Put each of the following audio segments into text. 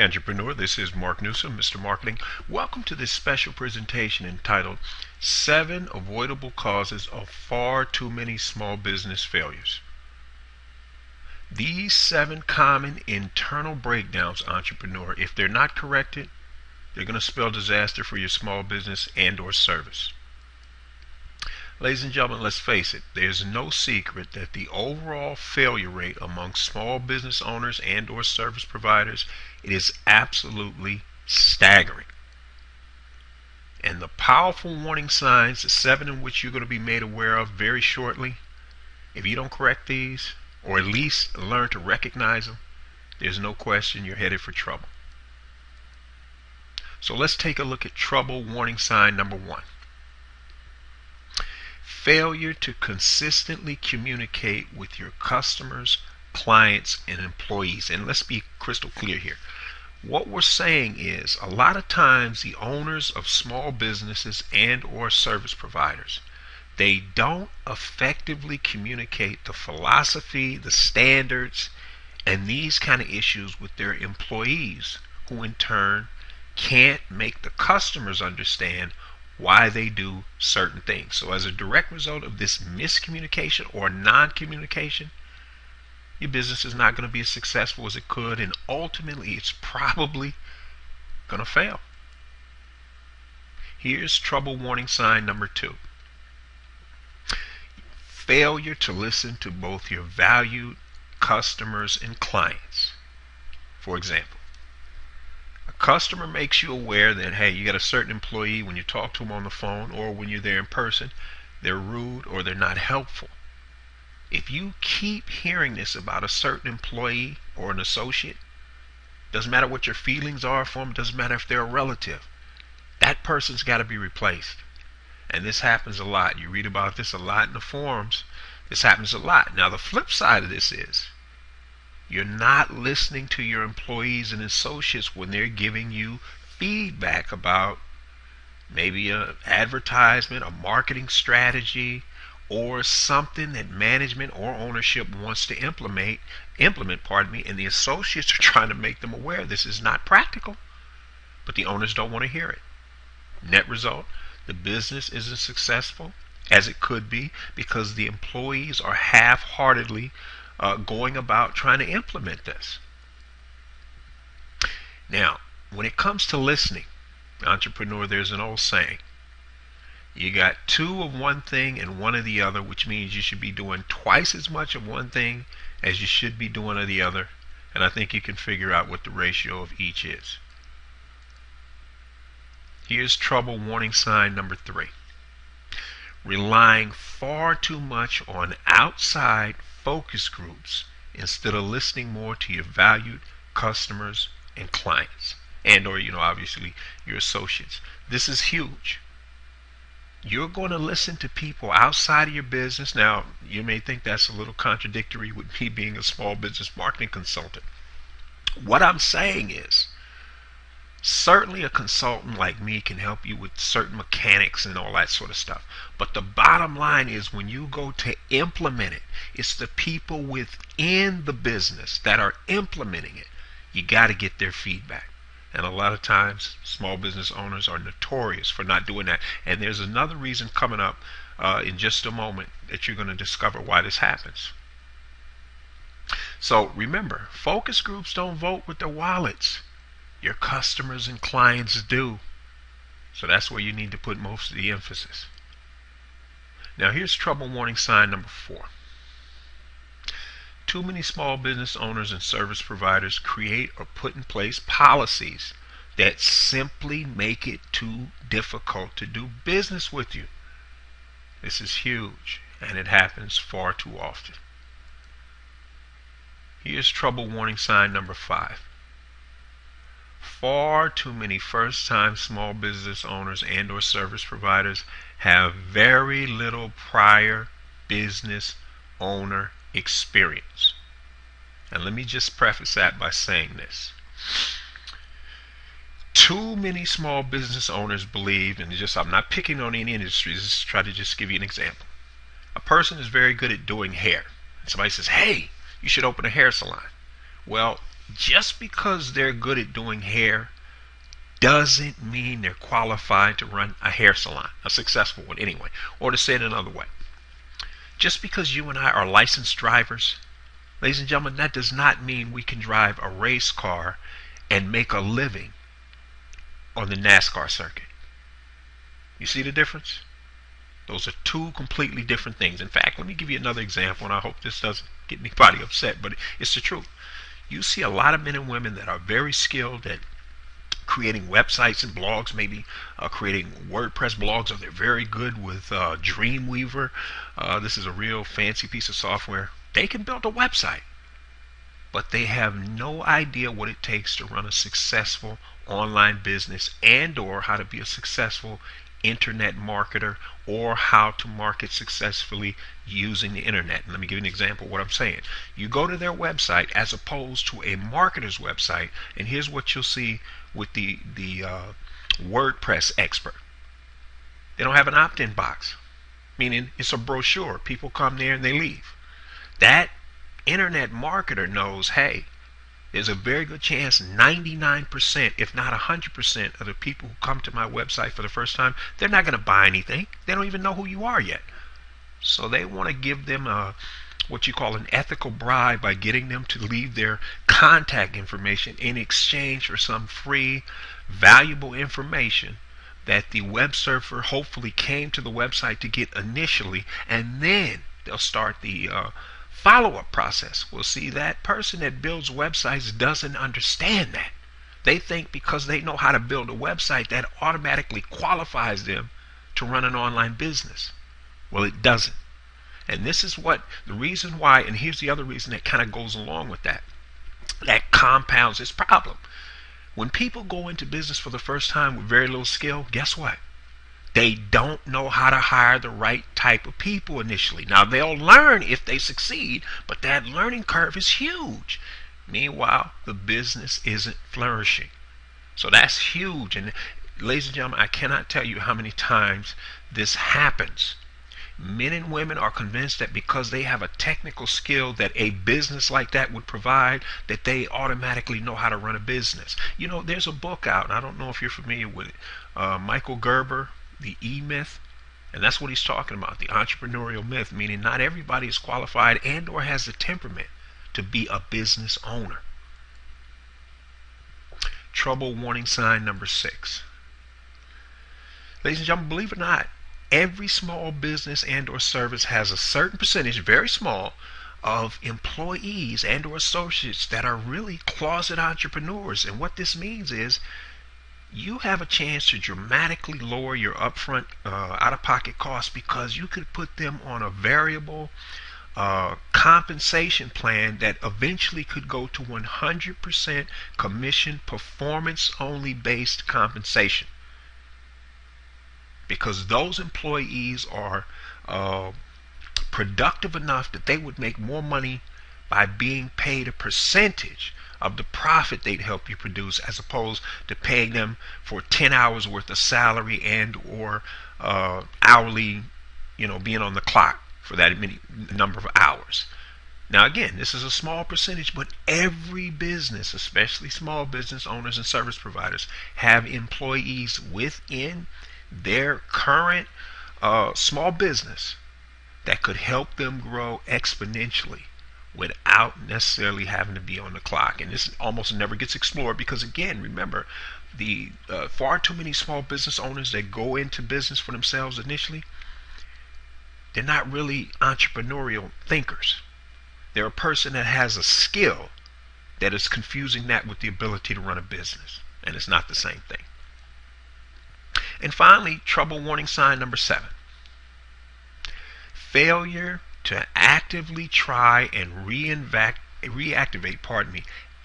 entrepreneur. This is Mark Newsom, Mr. Marketing. Welcome to this special presentation entitled 7 Avoidable Causes of Far Too Many Small Business Failures. These 7 common internal breakdowns, entrepreneur, if they're not corrected, they're going to spell disaster for your small business and or service. Ladies and gentlemen, let's face it, there's no secret that the overall failure rate among small business owners and or service providers, it is absolutely staggering. And the powerful warning signs, the 7 in which you're going to be made aware of very shortly, if you don't correct these, or at least learn to recognize them, there's no question you're headed for trouble. So let's take a look at trouble warning sign number 1. Failure to consistently communicate with your customers, clients, and employees. And let's be crystal clear here. What we're saying is a lot of times the owners of small businesses and or service providers, they don't effectively communicate the philosophy, the standards, and these kind of issues with their employees, who in turn can't make the customers understand why they do certain things. So as a direct result of this miscommunication or non-communication, your business is not going to be as successful as it could, and ultimately it's probably going to fail. Here's trouble warning sign number 2. Failure to listen to both your valued customers and clients. For example, a customer makes you aware that, hey, you got a certain employee, when you talk to them on the phone or when you're there in person, they're rude or they're not helpful. If you keep hearing this about a certain employee or an associate, doesn't matter what your feelings are for them, doesn't matter if they're a relative, that person's got to be replaced. And this happens a lot. You read about this a lot in the forums. This happens a lot. Now the flip side of this is, you're not listening to your employees and associates when they're giving you feedback about maybe an advertisement, a marketing strategy, or something that management or ownership wants to implement, and the associates are trying to make them aware this is not practical, but the owners don't want to hear it. Net result, the business isn't successful as it could be because the employees are half-heartedly going about trying to implement this. Now, when it comes to listening, entrepreneur, there's an old saying. You got 2 of one thing and 1 of the other, which means you should be doing twice as much of one thing as you should be doing of the other. And I think you can figure out what the ratio of each is. Here's trouble warning sign number 3. Relying far too much on outside focus groups instead of listening more to your valued customers and clients, and or obviously your associates. This is huge. You're going to listen to people outside of your business. Now, you may think that's a little contradictory with me being a small business marketing consultant. What I'm saying is, certainly a consultant like me can help you with certain mechanics and all that sort of stuff. But the bottom line is, when you go to implement it, it's the people within the business that are implementing it. You got to get their feedback. And a lot of times, small business owners are notorious for not doing that. And there's another reason coming up in just a moment that you're going to discover why this happens. So remember, focus groups don't vote with their wallets. Your customers and clients do. So that's where you need to put most of the emphasis. Now here's trouble warning sign number 4. Too many small business owners and service providers create or put in place policies that simply make it too difficult to do business with you. This is huge, and it happens far too often. Here's trouble warning sign number 5. Far too many first-time small business owners and or service providers have very little prior business owner experience. And let me just preface that by saying this. Too many small business owners believe, and I'm not picking on any industries, just try to just give you an example. A person is very good at doing hair. And somebody says, hey, you should open a hair salon. Well, Just because they're good at doing hair doesn't mean they're qualified to run a hair salon, a successful one anyway. Or to say it another way, just because you and I are licensed drivers, ladies and gentlemen, that does not mean we can drive a race car and make a living on the NASCAR circuit. You see the difference? Those are two completely different things. In fact, let me give you another example, and I hope this doesn't get anybody upset, but it's the truth. You see a lot of men and women that are very skilled at creating websites and blogs, maybe creating WordPress blogs, or they're very good with Dreamweaver. This is a real fancy piece of software. They can build a website, but they have no idea what it takes to run a successful online business, and or how to be a successful internet marketer, or how to market successfully using the internet. And let me give you an example of what I'm saying. You go to their website as opposed to a marketer's website, and here's what you'll see with the WordPress expert. They don't have an opt-in box, meaning it's a brochure. People come there and they leave. That internet marketer knows, hey, there's a very good chance 99%, if not 100% of the people who come to my website for the first time, they're not going to buy anything. They don't even know who you are yet. So they want to give them what you call an ethical bribe by getting them to leave their contact information in exchange for some free, valuable information that the web surfer hopefully came to the website to get initially, and then they'll start the follow-up process. Well, see, that person that builds websites doesn't understand that. They think because they know how to build a website, that automatically qualifies them to run an online business. Well, it doesn't. And this is what the reason why, and here's the other reason that kind of goes along with that, that compounds this problem. When people go into business for the first time with very little skill, guess what? They don't know how to hire the right type of people initially. Now, they'll learn if they succeed, but that learning curve is huge. Meanwhile, the business isn't flourishing. So that's huge. And ladies and gentlemen, I cannot tell you how many times this happens. Men and women are convinced that because they have a technical skill that a business like that would provide, that they automatically know how to run a business. You know, there's a book out, and I don't know if you're familiar with it, Michael Gerber, The E-Myth, and that's what he's talking about, the entrepreneurial myth, meaning not everybody is qualified and or has the temperament to be a business owner. Trouble warning sign number 6. Ladies and gentlemen, believe it or not, every small business and or service has a certain percentage, very small, of employees and or associates that are really closet entrepreneurs. And what this means is you have a chance to dramatically lower your upfront out-of-pocket costs, because you could put them on a variable compensation plan that eventually could go to 100% commission, performance only based compensation, because those employees are productive enough that they would make more money by being paid a percentage of the profit they'd help you produce, as opposed to paying them for 10 hours worth of salary and or hourly, being on the clock for that many number of hours. Now again, this is a small percentage, but every business, especially small business owners and service providers, have employees within their current small business that could help them grow exponentially without necessarily having to be on the clock. And this almost never gets explored because, again, remember, the far too many small business owners that go into business for themselves initially, they're not really entrepreneurial thinkers. They're a person that has a skill that is confusing that with the ability to run a business, and it's not the same thing. And finally, trouble warning sign number 7. Failure to actively try and reactivate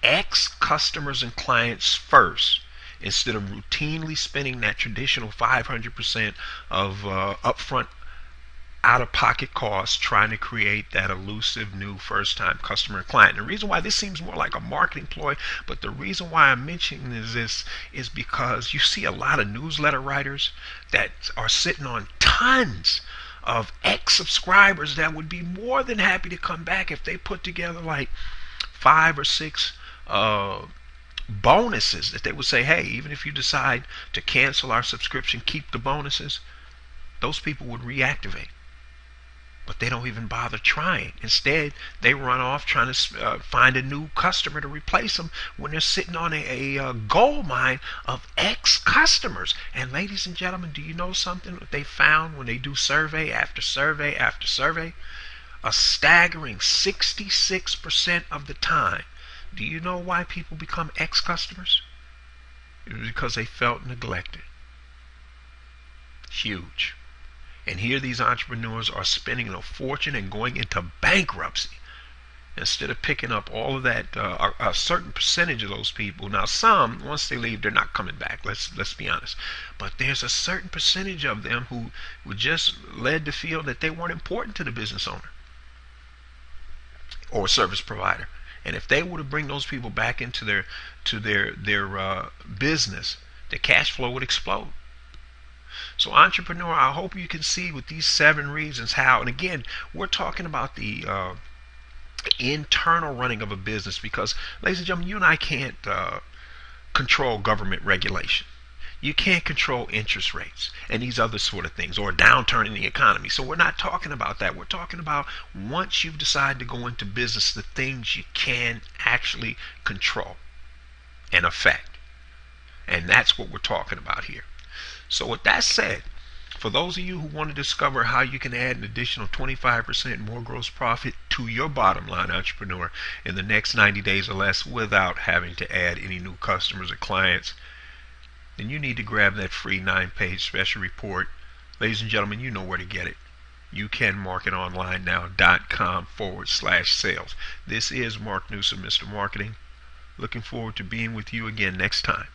ex-customers and clients first, instead of routinely spending that traditional 500% of upfront out-of-pocket costs trying to create that elusive new first-time customer and client. And the reason why this seems more like a marketing ploy, but the reason why I'm mentioning this is because you see a lot of newsletter writers that are sitting on tons of ex-subscribers that would be more than happy to come back if they put together like 5 or 6 uh, bonuses that they would say, hey, even if you decide to cancel our subscription, keep the bonuses. Those people would reactivate. But they don't even bother trying. Instead, they run off trying to find a new customer to replace them when they're sitting on a gold mine of ex-customers. And ladies and gentlemen, do you know something that they found when they do survey after survey after survey? A staggering 66% of the time. Do you know why people become ex-customers? It was because they felt neglected. Huge. And here these entrepreneurs are spending a fortune and going into bankruptcy instead of picking up all of that, a certain percentage of those people. Now, some, once they leave, they're not coming back. Let's be honest. But there's a certain percentage of them who were just led to feel that they weren't important to the business owner or service provider. And if they were to bring those people back into their business, the cash flow would explode. So entrepreneur, I hope you can see with these 7 reasons how, and again, we're talking about the internal running of a business, because, ladies and gentlemen, you and I can't control government regulation. You can't control interest rates and these other sort of things, or a downturn in the economy. So we're not talking about that. We're talking about once you've decided to go into business, the things you can actually control and affect. And that's what we're talking about here. So with that said, for those of you who want to discover how you can add an additional 25% more gross profit to your bottom line, entrepreneur, in the next 90 days or less without having to add any new customers or clients, then you need to grab that free 9-page special report. Ladies and gentlemen, you know where to get it. youcanmarketonlinenow.com/sales. This is Mark Newsom, Mr. Marketing. Looking forward to being with you again next time.